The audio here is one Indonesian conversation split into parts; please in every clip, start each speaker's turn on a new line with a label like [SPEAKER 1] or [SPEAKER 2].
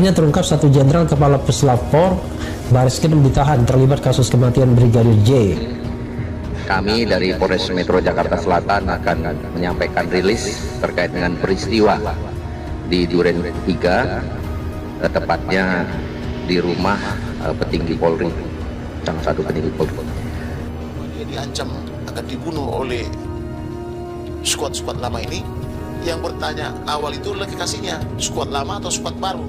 [SPEAKER 1] Akhirnya terungkap satu jenderal kepala Puslapor Bariskim ditahan terlibat kasus kematian Brigadir J.
[SPEAKER 2] Kami dari Polres Metro Jakarta Selatan akan menyampaikan rilis terkait dengan peristiwa di Duren 3, tepatnya di rumah petinggi Polri, salah satu petinggi Polri.
[SPEAKER 3] Dia diancam akan dibunuh oleh skuad-skuad lama ini. Yang bertanya awal itu lokasinya skuad lama atau skuad baru.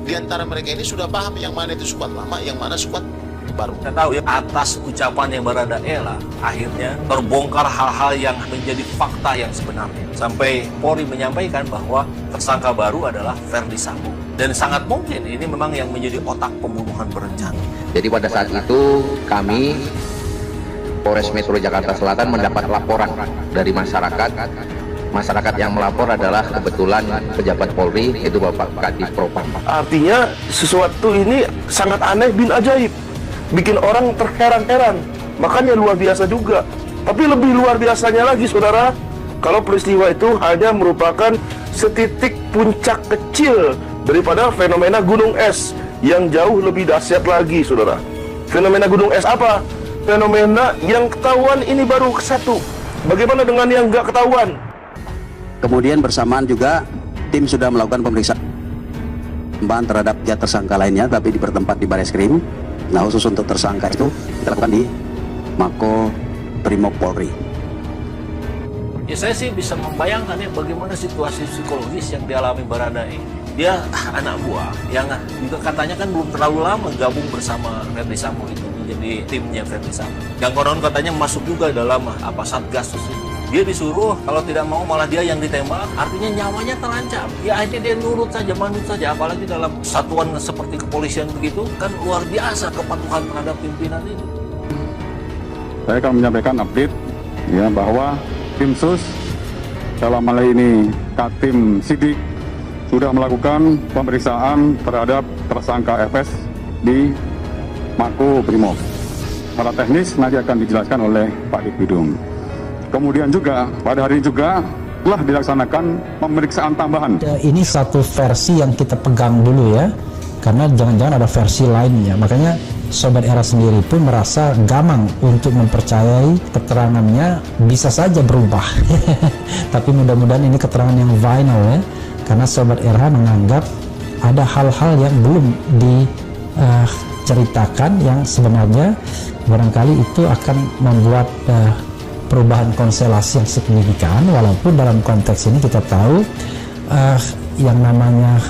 [SPEAKER 3] Di antara mereka ini sudah paham yang mana itu skuad lama, yang mana skuad baru.
[SPEAKER 4] Kita tahu ya, atas ucapan yang Baradae lah, akhirnya terbongkar hal-hal yang menjadi fakta yang sebenarnya. Sampai Polri menyampaikan bahwa tersangka baru adalah Verdi Sambo. Dan sangat mungkin ini memang yang menjadi otak pembunuhan berencana.
[SPEAKER 2] Jadi pada saat itu kami Polres Metro Jakarta Selatan mendapat laporan dari masyarakat. Masyarakat yang melapor adalah kebetulan pejabat Polri, yaitu Bapak Kadif Propam.
[SPEAKER 5] Artinya sesuatu ini sangat aneh bin ajaib, bikin orang terheran-heran. Makanya luar biasa juga. Tapi lebih luar biasanya lagi, saudara, kalau peristiwa itu hanya merupakan setitik puncak kecil daripada fenomena gunung es yang jauh lebih dahsyat lagi, saudara. Fenomena gunung es apa? Fenomena yang ketahuan ini baru satu. Bagaimana dengan yang nggak ketahuan?
[SPEAKER 6] Kemudian bersamaan juga tim sudah melakukan pemeriksaan terhadap tersangka lainnya, tapi bertempat di Bareskrim. Nah, khusus untuk tersangka itu kita lakukan di Mako Brimob Polri.
[SPEAKER 4] Ya, saya sih bisa membayangkan ya bagaimana situasi psikologis yang dialami Baradae. Dia anak buah yang juga katanya kan belum terlalu lama gabung bersama Verdi Sambo itu menjadi timnya Verdi Sambo. Yang konon katanya masuk juga dalam Satgas itu. Dia disuruh, kalau tidak mau malah dia yang ditembak, artinya nyawanya terancam. Ya akhirnya dia nurut saja, manut saja, apalagi dalam satuan seperti kepolisian begitu, kan luar biasa kepatuhan terhadap pimpinan itu.
[SPEAKER 7] Saya akan menyampaikan update ya bahwa tim sus dalam hal ini Katim Sidik sudah melakukan pemeriksaan terhadap tersangka FS di Mako Brimob. Secara teknis nanti akan dijelaskan oleh Pak Dipidum. Kemudian juga pada hari ini juga telah dilaksanakan pemeriksaan tambahan.
[SPEAKER 1] Ini satu versi yang kita pegang dulu ya, karena jangan-jangan ada versi lainnya. Makanya Sobat Era sendiri pun merasa gamang untuk mempercayai keterangannya, bisa saja berubah. Tapi mudah-mudahan ini keterangan yang final ya, karena Sobat Era menganggap ada hal-hal yang belum diceritakan yang sebenarnya barangkali itu akan membuat perubahan konstelasi yang signifikan, walaupun dalam konteks ini kita tahu yang namanya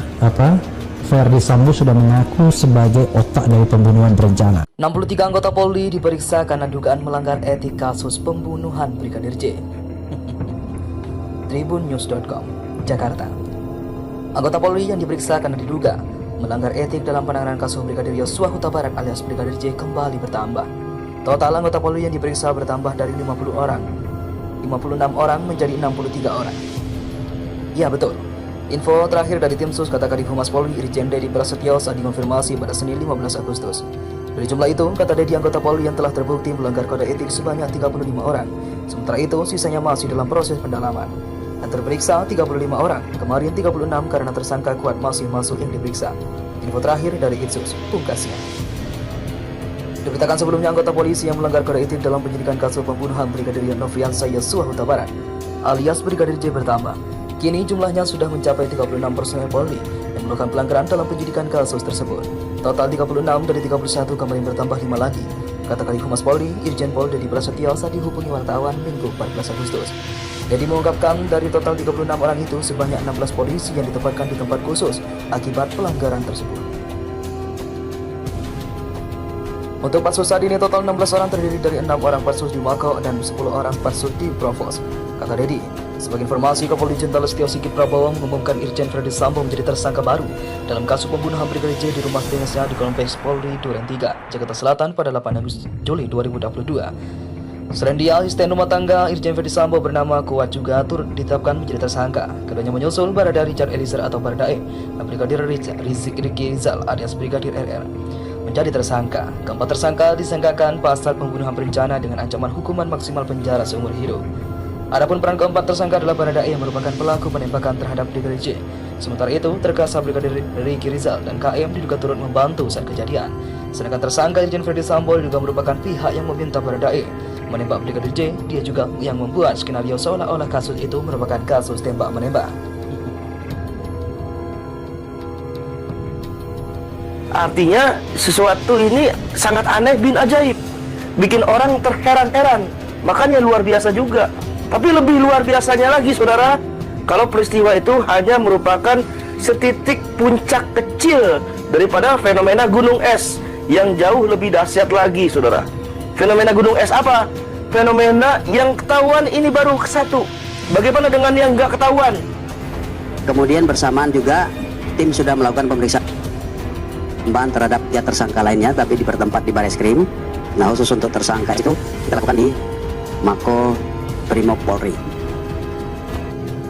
[SPEAKER 1] Verdi Sambo sudah mengaku sebagai otak dari pembunuhan berencana.
[SPEAKER 8] 63 anggota Polri diperiksa karena dugaan melanggar etik kasus pembunuhan Brigadir J. Tribunnews.com, Jakarta. Anggota Polri yang diperiksa karena diduga melanggar etik dalam penanganan kasus Brigadir Yosua Huta Barat alias Brigadir J kembali bertambah. Total anggota Polri yang diperiksa bertambah dari 56 orang menjadi 63 orang. Ya betul, info terakhir dari tim sus kata Kadif Humas Polri Irjen Dedi Prasetyo saat dikonfirmasi pada Senin 15 Agustus. Dari jumlah itu, kata Dedi, anggota Polri yang telah terbukti melanggar kode etik sebanyak 35 orang. Sementara itu, sisanya masih dalam proses pendalaman. Dan terperiksa 35 orang, kemarin 36 karena tersangka kuat masih masuk yang diperiksa. Info terakhir dari Itsus, pungkasnya. Diberitakan sebelumnya anggota polisi yang melanggar kode etik dalam penyidikan kasus pembunuhan Brigadir Nofriansah Yosua Huta Barat alias Brigadir J bertambah. Kini jumlahnya sudah mencapai 36 personel Polri yang melakukan pelanggaran dalam penyidikan kasus tersebut. Total 36 dari 31 kemarin bertambah 5 lagi, kata Kadif Humas Polri Irjen Pol Dedi Prasetyo saat dihubungi wartawan Minggu 14 Agustus. Dedi mengungkapkan dari total 36 orang itu sebanyak 16 polisi yang ditempatkan di tempat khusus akibat pelanggaran tersebut. Untuk Patsus saat ini total 16 orang terdiri dari 6 orang Patsus di Mako dan 10 orang Patsus di Provos, kata Dedi. Sebagai informasi, Kapolri Jenderal Listio Sigit Prabowo mengumumkan Irjen Verdi Sambo menjadi tersangka baru dalam kasus pembunuhan Brigadir J di rumah dinasnya di Kompleks Polri Duren 3, Jakarta Selatan pada 8 Juli 2022. Selain dia, asisten rumah tangga Irjen Verdi Sambo bernama Kuat juga turut ditetapkan menjadi tersangka. Keduanya menyusul Barada Richard Eliezer atau Baradae dan Brigadir Ricky Rizal alias Brigadir RR menjadi tersangka. Keempat tersangka disangkakan pasal pembunuhan berencana dengan ancaman hukuman maksimal penjara seumur hidup. Adapun peran keempat tersangka adalah Baradae yang merupakan pelaku penembakan terhadap Brigadir J. Sementara itu, terdakwa Brigadir Ricky Rizal dan KM diduga turut membantu saat kejadian. Sedangkan tersangka Irjen Verdi Sambo juga merupakan pihak yang meminta Baradae menembak Brigadir J. Dia juga yang membuat skenario seolah-olah kasus itu merupakan kasus tembak-menembak.
[SPEAKER 5] Artinya sesuatu ini sangat aneh bin ajaib, bikin orang terheran-heran. Makanya luar biasa juga. Tapi lebih luar biasanya lagi, saudara, kalau peristiwa itu hanya merupakan setitik puncak kecil daripada fenomena gunung es yang jauh lebih dahsyat lagi, saudara. Fenomena gunung es apa? Fenomena yang ketahuan ini baru satu. Bagaimana dengan yang nggak ketahuan?
[SPEAKER 6] Kemudian bersamaan juga tim sudah melakukan pemeriksaan terhadap ya tersangka lainnya, tapi bertempat di Bareskrim. Nah, khusus untuk tersangka itu kita lakukan di Mako Brimob Polri.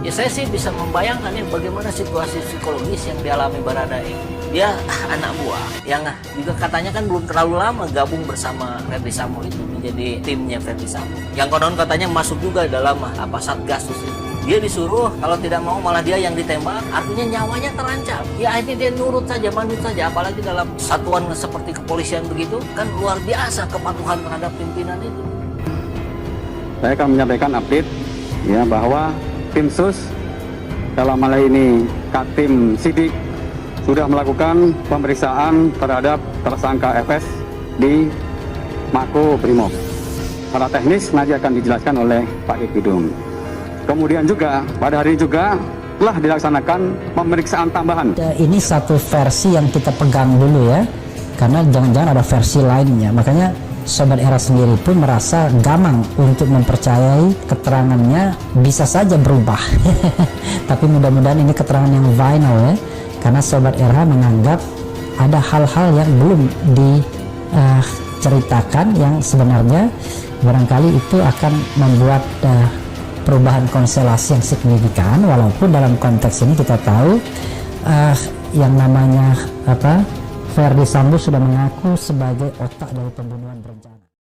[SPEAKER 4] Ya saya sih bisa membayangkan ya bagaimana situasi psikologis yang dialami Baradae. Dia anak buah yang juga katanya kan belum terlalu lama gabung bersama Verdi Sambo itu menjadi timnya Verdi Sambo. Yang konon katanya masuk juga dalam Satgas itu. Dia disuruh kalau tidak mau malah dia yang ditembak, artinya nyawanya terancam. Ya akhirnya dia nurut saja, manut saja, apalagi dalam satuan seperti kepolisian begitu, kan luar biasa kepatuhan terhadap pimpinan itu.
[SPEAKER 7] Saya akan menyampaikan update ya bahwa tim sus dalam hal ini Katim Sidik sudah melakukan pemeriksaan terhadap tersangka FS di Mako Brimob. Secara teknis nanti akan dijelaskan oleh Pak Ikidum. Kemudian juga pada hari ini juga telah dilaksanakan pemeriksaan tambahan.
[SPEAKER 1] Ini satu versi yang kita pegang dulu ya, karena jangan-jangan ada versi lainnya. Makanya Sobat Era sendiri pun merasa gamang untuk mempercayai keterangannya, bisa saja berubah. Tapi mudah-mudahan ini keterangan yang final ya, karena Sobat Era menganggap ada hal-hal yang belum diceritakan yang sebenarnya barangkali itu akan membuat perubahan konstelasi yang signifikan, walaupun dalam konteks ini kita tahu yang namanya Verdi Sambo sudah mengaku sebagai otak dari pembunuhan berencana.